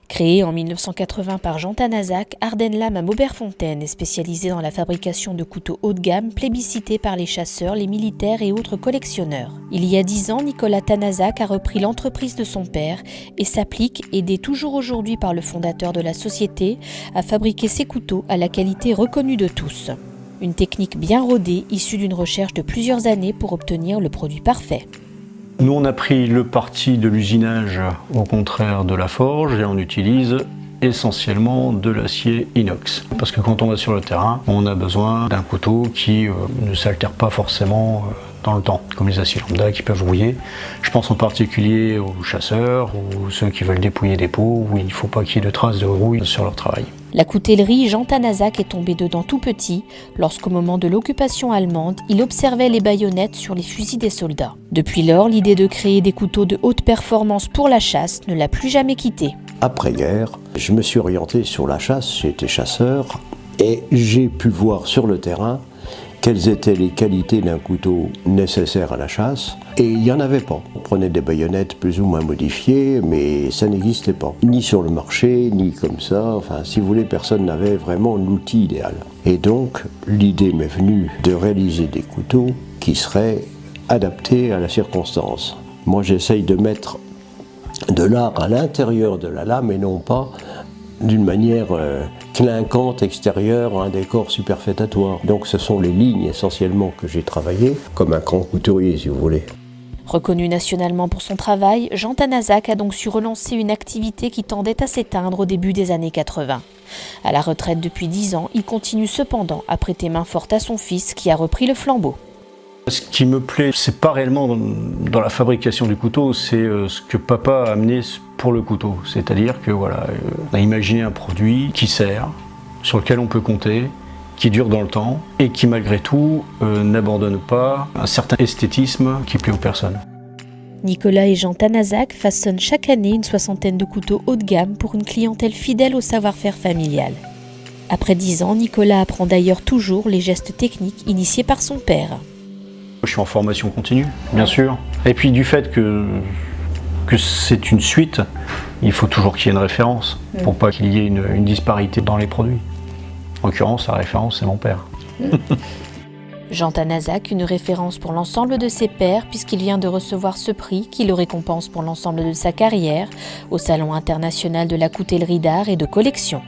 Créé en 1980 par Jean Tanazac, Ardennes Lame à Mauberfontaine est spécialisé dans la fabrication de couteaux haut de gamme plébiscités par les chasseurs, les militaires et autres collectionneurs. Il y a 10 ans, Nicolas Tanazac a repris l'entreprise de son père et s'applique, aidé toujours aujourd'hui par le fondateur de la société, à fabriquer ses couteaux à la qualité reconnue de tous. Une technique bien rodée, issue d'une recherche de plusieurs années pour obtenir le produit parfait. Nous, on a pris le parti de l'usinage au contraire de la forge et on utilise essentiellement de l'acier inox. Parce que quand on va sur le terrain, on a besoin d'un couteau qui ne s'altère pas forcément dans le temps, comme les aciers lambda qui peuvent rouiller. Je pense en particulier aux chasseurs ou ceux qui veulent dépouiller des peaux où il ne faut pas qu'il y ait de traces de rouille sur leur travail. La coutellerie Jean Tanazac est tombé dedans tout petit lorsqu'au moment de l'occupation allemande, il observait les baïonnettes sur les fusils des soldats. Depuis lors, l'idée de créer des couteaux de haute performance pour la chasse ne l'a plus jamais quitté. Après-guerre, je me suis orienté sur la chasse, j'ai été chasseur et j'ai pu voir sur le terrain quelles étaient les qualités d'un couteau nécessaire à la chasse, et il n'y en avait pas. On prenait des baïonnettes plus ou moins modifiées, mais ça n'existait pas. Ni sur le marché, ni comme ça, enfin si vous voulez, personne n'avait vraiment l'outil idéal. Et donc, l'idée m'est venue de réaliser des couteaux qui seraient adaptés à la circonstance. Moi j'essaye de mettre de l'art à l'intérieur de la lame et non pas d'une manière clinquante extérieure, un décor superfétatoire. Donc ce sont les lignes essentiellement que j'ai travaillées, comme un grand couturier si vous voulez. Reconnu nationalement pour son travail, Jean Tanazac a donc su relancer une activité qui tendait à s'éteindre au début des années 80. À la retraite depuis 10 ans, il continue cependant à prêter main forte à son fils qui a repris le flambeau. Ce qui me plaît, c'est pas réellement dans la fabrication du couteau, c'est ce que papa a amené pour le couteau. C'est-à-dire que voilà, on a imaginé un produit qui sert, sur lequel on peut compter, qui dure dans le temps et qui malgré tout n'abandonne pas un certain esthétisme qui plaît aux personnes. Nicolas et Jean Tanazac façonnent chaque année une 60aine de couteaux haut de gamme pour une clientèle fidèle au savoir-faire familial. Après 10 ans, Nicolas apprend d'ailleurs toujours les gestes techniques initiés par son père. Je suis en formation continue, bien sûr. Et puis du fait que c'est une suite, il faut toujours qu'il y ait une référence pour pas qu'il y ait une disparité dans les produits. En l'occurrence, la référence, c'est mon père. Jean Tanazac, une référence pour l'ensemble de ses pairs puisqu'il vient de recevoir ce prix qui le récompense pour l'ensemble de sa carrière au Salon international de la coutellerie d'art et de collection.